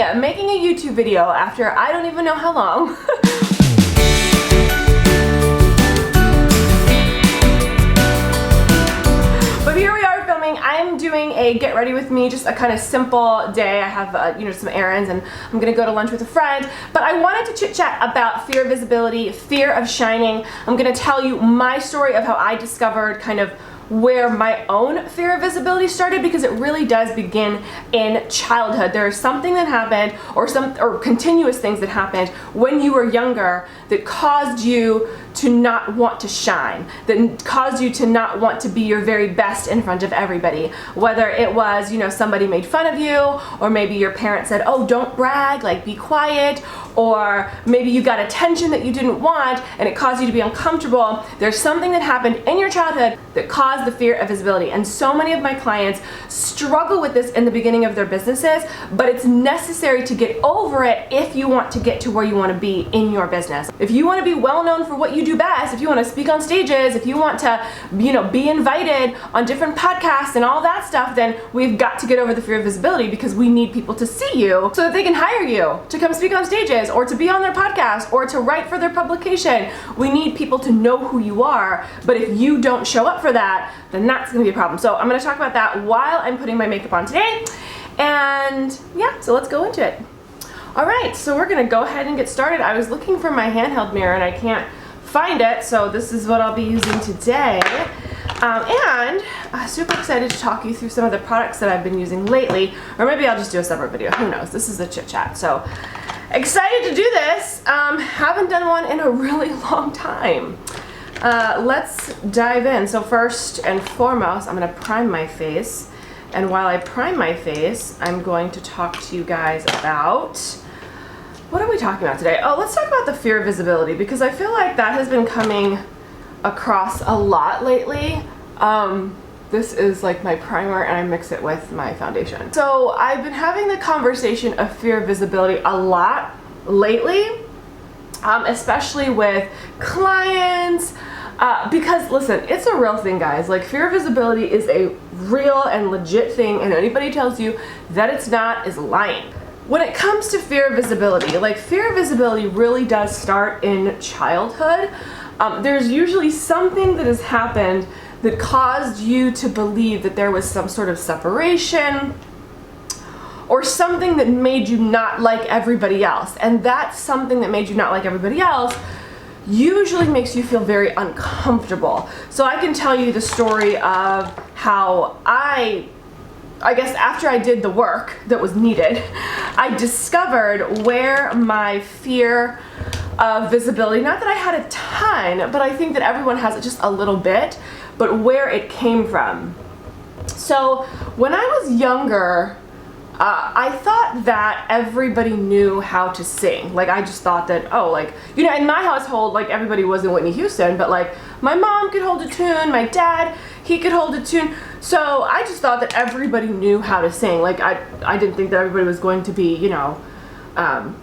making a YouTube video after I don't even know how long. But here we are filming. I'm doing a get ready with me, just a kind of simple day. I have some errands and I'm gonna go to lunch with a friend. But I wanted to chit chat about fear of visibility, fear of shining. I'm gonna tell you my story of how I discovered kind of where my own fear of visibility started, because it really does begin in childhood. There is something that happened, or continuous things that happened when you were younger that caused you to not want to shine, that caused you to not want to be your very best in front of everybody. Whether it was, somebody made fun of you, or maybe your parents said, oh, don't brag, like be quiet, or maybe you got attention that you didn't want and it caused you to be uncomfortable. There's something that happened in your childhood that caused the fear of visibility. And so many of my clients struggle with this in the beginning of their businesses, but it's necessary to get over it if you want to get to where you want to be in your business. If you want to be well known for what you do best, if you want to speak on stages, if you want to, be invited on different podcasts and all that stuff, then we've got to get over the fear of visibility, because we need people to see you so that they can hire you to come speak on stages, or to be on their podcast, or to write for their publication. We need people to know who you are, but if you don't show up for that, then that's gonna be a problem. So I'm gonna talk about that while I'm putting my makeup on today. And yeah, so let's go into it. All right, so we're gonna go ahead and get started. I was looking for my handheld mirror and I can't find it, so this is what I'll be using today. And I'm super excited to talk you through some of the products that I've been using lately, or maybe I'll just do a separate video, who knows? This is a chit chat, so excited to do this. Haven't done one in a really long time. Let's dive in. So first and foremost, I'm gonna prime my face. And while I prime my face, I'm going to talk to you guys about, what are we talking about today? Oh, let's talk about the fear of visibility, because I feel like that has been coming across a lot lately. This is like my primer and I mix it with my foundation. So I've been having the conversation of fear of visibility a lot lately, especially with clients, because listen, it's a real thing, guys. Like, fear of visibility is a real and legit thing, and anybody tells you that it's not is lying. When it comes to fear of visibility, like, fear of visibility really does start in childhood. There's usually something that has happened that caused you to believe that there was some sort of separation, or something that made you not like everybody else. And that something that made you not like everybody else usually makes you feel very uncomfortable. So I can tell you the story of how I guess after I did the work that was needed, I discovered where my fear of visibility, not that I had a ton, but I think that everyone has it just a little bit, but where it came from. So when I was younger, I thought that everybody knew how to sing. Like, I just thought that, in my household, like, everybody wasn't Whitney Houston, but like, my mom could hold a tune, my dad, he could hold a tune. So I just thought that everybody knew how to sing. Like, I didn't think that everybody was going to be,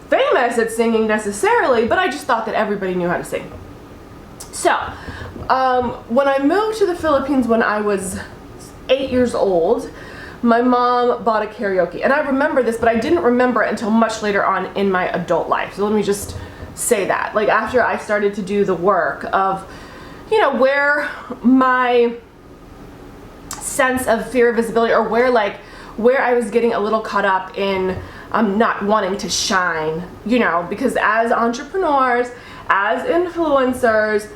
famous at singing necessarily, but I just thought that everybody knew how to sing. So, when I moved to the Philippines when I was 8 years old, my mom bought a karaoke. And I remember this, but I didn't remember it until much later on in my adult life. So let me just say that. Like, after I started to do the work of, where my sense of fear of visibility, or where I was getting a little caught up in not wanting to shine, because as entrepreneurs, as influencers,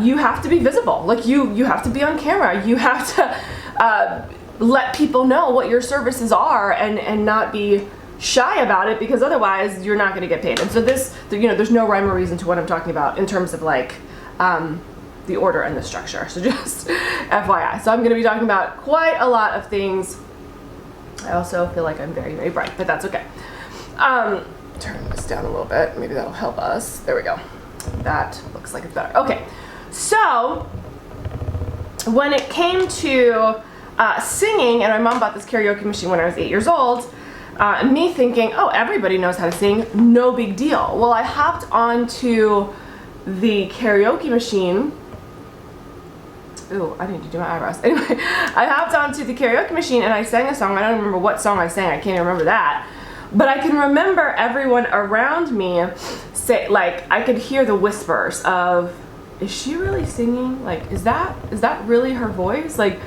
you have to be visible. Like, you have to be on camera. You have to let people know what your services are, and not be shy about it, because otherwise you're not going to get paid. And so there's no rhyme or reason to what I'm talking about in terms of like the order and the structure. So just FYI. So I'm going to be talking about quite a lot of things. I also feel like I'm very, very bright, but that's okay. Turn this down a little bit. Maybe that'll help us. There we go. That looks like it's better. Okay. So when it came to singing, and my mom bought this karaoke machine when I was 8 years old, me thinking, oh, everybody knows how to sing, no big deal. Well, I hopped onto the karaoke machine. Ooh, I need to do my eyebrows. Anyway, I hopped onto the karaoke machine and I sang a song. I don't remember what song I sang. I can't even remember that. But I can remember everyone around me say, like, I could hear the whispers of, is she really singing? Like, is that really her voice? Like,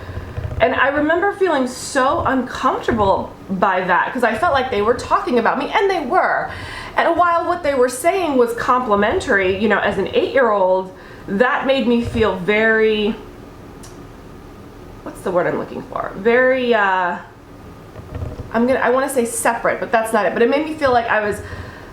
and I remember feeling so uncomfortable by that because I felt like they were talking about me, and they were. And while what they were saying was complimentary, you know, as an 8-year-old, that made me feel very, what's the word I'm looking for? Very, I want to say separate, but that's not it. But it made me feel like I was,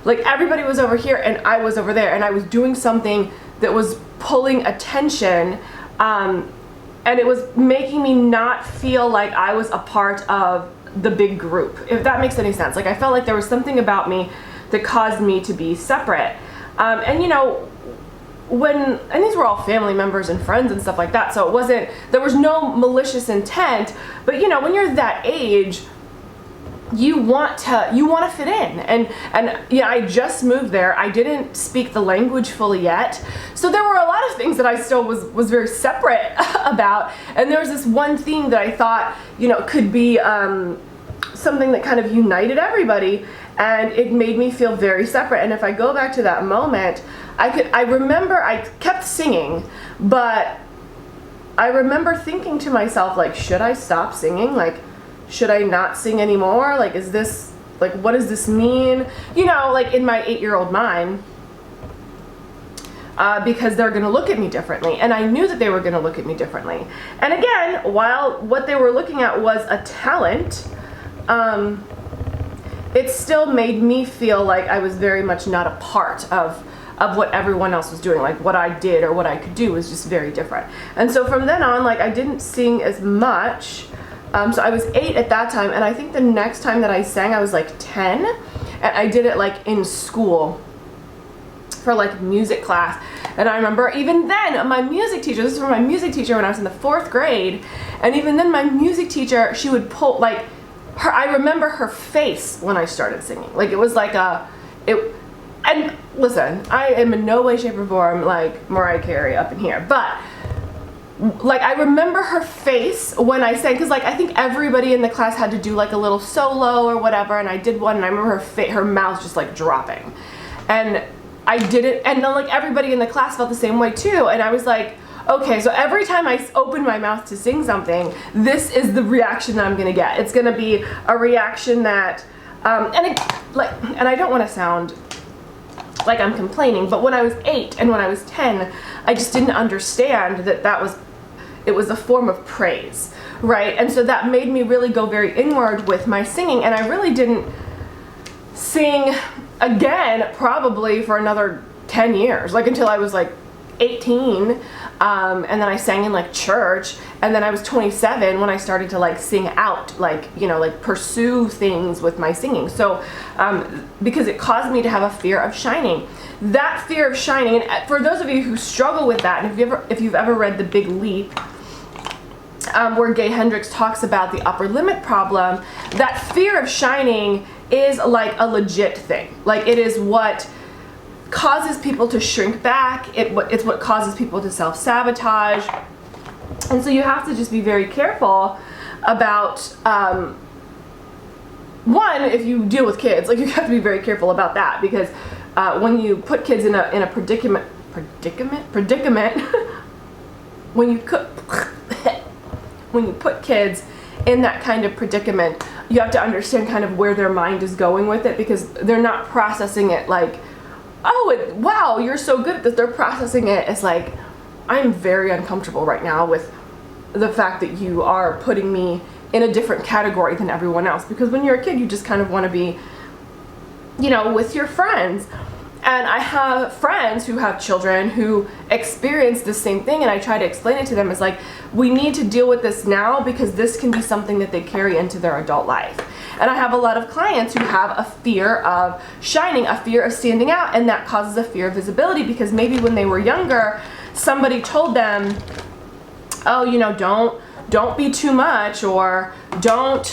like everybody was over here and I was over there, and I was doing something that was pulling attention, and it was making me not feel like I was a part of the big group, if that makes any sense. Like, I felt like there was something about me that caused me to be separate. And you know, and these were all family members and friends and stuff like that, so there was no malicious intent, but you know, when you're that age, you want to fit in, and yeah, I just moved there. I didn't speak the language fully yet, so there were a lot of things that I still was very separate about, and there was this one thing that I thought, you know, could be something that kind of united everybody, and it made me feel very separate. And if I go back to that moment, I remember I kept singing, but I remember thinking to myself, like, should I stop singing? Like, should I not sing anymore? Like, is this, like, what does this mean? You know, like in my 8-year-old mind, because they're going to look at me differently. And I knew that they were going to look at me differently. And again, while what they were looking at was a talent, it still made me feel like I was very much not a part of what everyone else was doing. Like, what I did or what I could do was just very different. And so from then on, like, I didn't sing as much. So I was 8 at that time, and I think the next time that I sang, I was like 10, and I did it like in school for like music class. And I remember even then, my music teacher, this was from my music teacher when I was in the 4th grade, and even then my music teacher, she would pull, like, I remember her face when I started singing. Like, it was like and listen, I am in no way, shape, or form like Mariah Carey up in here, but like, I remember her face when I sang, because like I think everybody in the class had to do like a little solo or whatever, and I did one, and I remember her mouth just like dropping, and I did it, and then like everybody in the class felt the same way too, and I was like, okay, so every time I open my mouth to sing something, this is the reaction that I'm gonna get. It's gonna be a reaction that, and I don't want to sound like I'm complaining, but when I was 8 and when I was 10, I just didn't understand that it was a form of praise, right? And so that made me really go very inward with my singing, and I really didn't sing again probably for another 10 years, like until I was like 18, and then I sang in like church, and then I was 27 when I started to like sing out, like, you know, like pursue things with my singing. So because it caused me to have a fear of shining. That fear of shining, and for those of you who struggle with that, and if you've ever read The Big Leap, where Gay Hendricks talks about the upper limit problem, that fear of shining is like a legit thing. Like, it is what causes people to shrink back. It's what causes people to self-sabotage. And so you have to just be very careful about, one, if you deal with kids, like, you have to be very careful about that, because when you put kids in a predicament, when you put kids in that kind of predicament, you have to understand kind of where their mind is going with it, because they're not processing it like, oh, wow, you're so good at this. They're processing it as like, I'm very uncomfortable right now with the fact that you are putting me in a different category than everyone else. Because when you're a kid, you just kind of want to be, you know, with your friends. And I have friends who have children who experience the same thing, and I try to explain it to them as like, we need to deal with this now, because this can be something that they carry into their adult life. And I have a lot of clients who have a fear of shining, a fear of standing out, and that causes a fear of visibility, because maybe when they were younger, somebody told them, oh, you know, don't be too much, or don't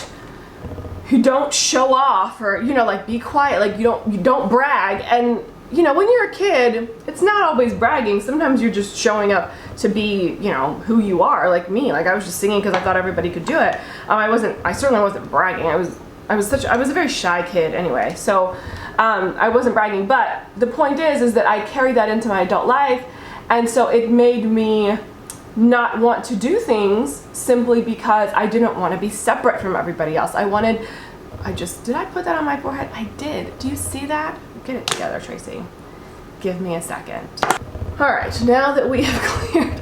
show off, or, you know, like, be quiet, like, you don't brag. And you know, when you're a kid, it's not always bragging. Sometimes you're just showing up to be, you know, who you are, like me. Like, I was just singing because I thought everybody could do it. I certainly wasn't bragging. I was I was a very shy kid anyway, so I wasn't bragging, but the point is that I carried that into my adult life, and so it made me not want to do things simply because I didn't want to be separate from everybody else. Did I put that on my forehead? I did. Do you see that? Get it together, Tracy. Give me a second. All right, now that we have cleared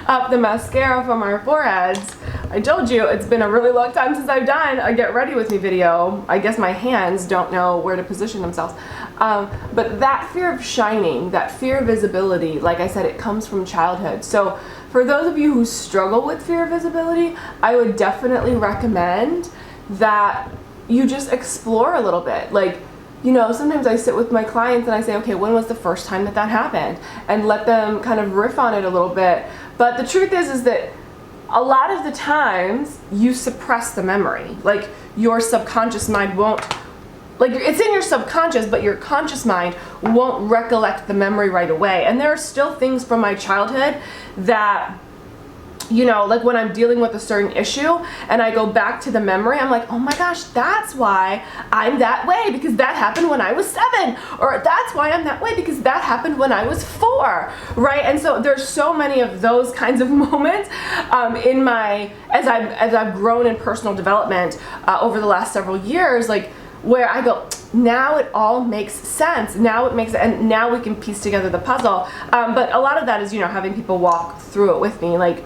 up the mascara from our foreheads, I told you it's been a really long time since I've done a get ready with me video. I guess my hands don't know where to position themselves. But that fear of shining, that fear of visibility, like I said, it comes from childhood. So for those of you who struggle with fear of visibility, I would definitely recommend that you just explore a little bit. Like, you know, sometimes I sit with my clients and I say, okay, when was the first time that happened? And let them kind of riff on it a little bit. But the truth is that a lot of the times you suppress the memory. Like, your subconscious mind won't, like, it's in your subconscious, but your conscious mind won't recollect the memory right away. And there are still things from my childhood that, you know, like when I'm dealing with a certain issue and I go back to the memory, I'm like, oh my gosh, that's why I'm that way, because that happened when I was 7, or that's why I'm that way because that happened when I was 4, right? And so there's so many of those kinds of moments in my, as I've grown in personal development over the last several years, like, where I go, now it all makes sense. Now it makes, and now we can piece together the puzzle. But a lot of that is, you know, having people walk through it with me. Like,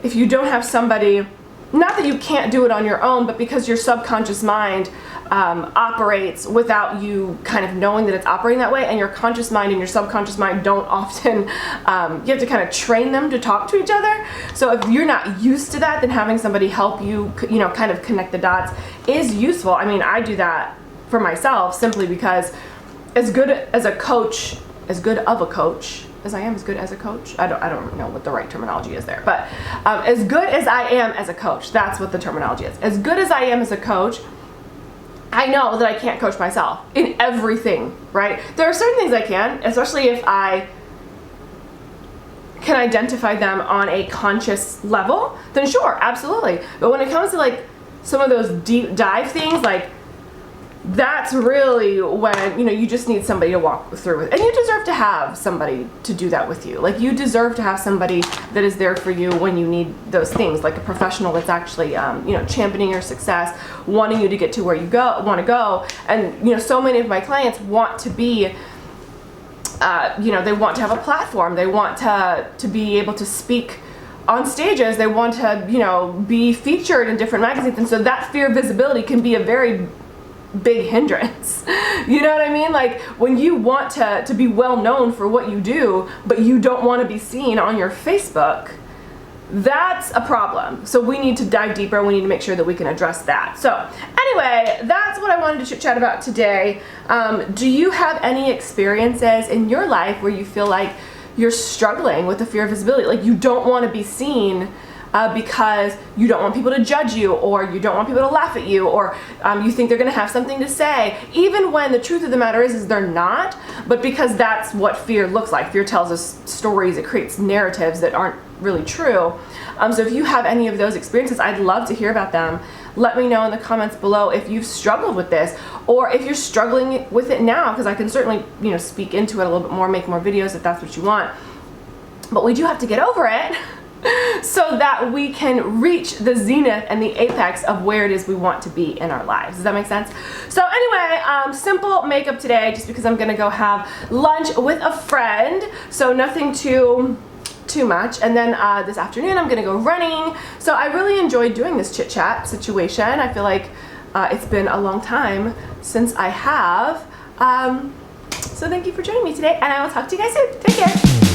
if you don't have somebody, not that you can't do it on your own, but because your subconscious mind operates without you kind of knowing that it's operating that way, and your conscious mind and your subconscious mind don't often, you have to kind of train them to talk to each other. So if you're not used to that, then having somebody help you, you know, kind of connect the dots is useful. I mean, I do that for myself simply because as good of a coach as I am, as good as a coach. I don't know what the right terminology is there, but as good as I am as a coach, that's what the terminology is. As good as I am as a coach, I know that I can't coach myself in everything, right? There are certain things I can, especially if I can identify them on a conscious level, then sure, absolutely. But when it comes to like some of those deep dive things, like, that's really when, you know, you just need somebody to walk through with. And you deserve to have somebody to do that with you. Like, you deserve to have somebody that is there for you when you need those things, like a professional that's actually, you know, championing your success, wanting you to get to where you want to go. And, you know, so many of my clients want to be, you know, they want to have a platform. They want to be able to speak on stages. They want to, you know, be featured in different magazines. And so that fear of visibility can be a very big hindrance. You know what I mean? Like, when you want to be well known for what you do, but you don't want to be seen on your Facebook, that's a problem. So we need to dive deeper. We need to make sure that we can address that. So anyway, that's what I wanted to chit chat about today. Do you have any experiences in your life where you feel like you're struggling with the fear of visibility? Like, you don't want to be seen because you don't want people to judge you, or you don't want people to laugh at you, or you think they're going to have something to say, even when the truth of the matter is they're not, but because that's what fear looks like. Fear tells us stories, it creates narratives that aren't really true. So if you have any of those experiences, I'd love to hear about them. Let me know in the comments below if you've struggled with this, or if you're struggling with it now, because I can certainly, you know, speak into it a little bit more, make more videos if that's what you want. But we do have to get over it so that we can reach the zenith and the apex of where it is we want to be in our lives. Does that make sense? So anyway, simple makeup today, just because I'm gonna go have lunch with a friend, so nothing too much. And then this afternoon I'm gonna go running. So I really enjoyed doing this chit chat situation. I feel like it's been a long time since I have. So thank you for joining me today, and I will talk to you guys soon. Take care.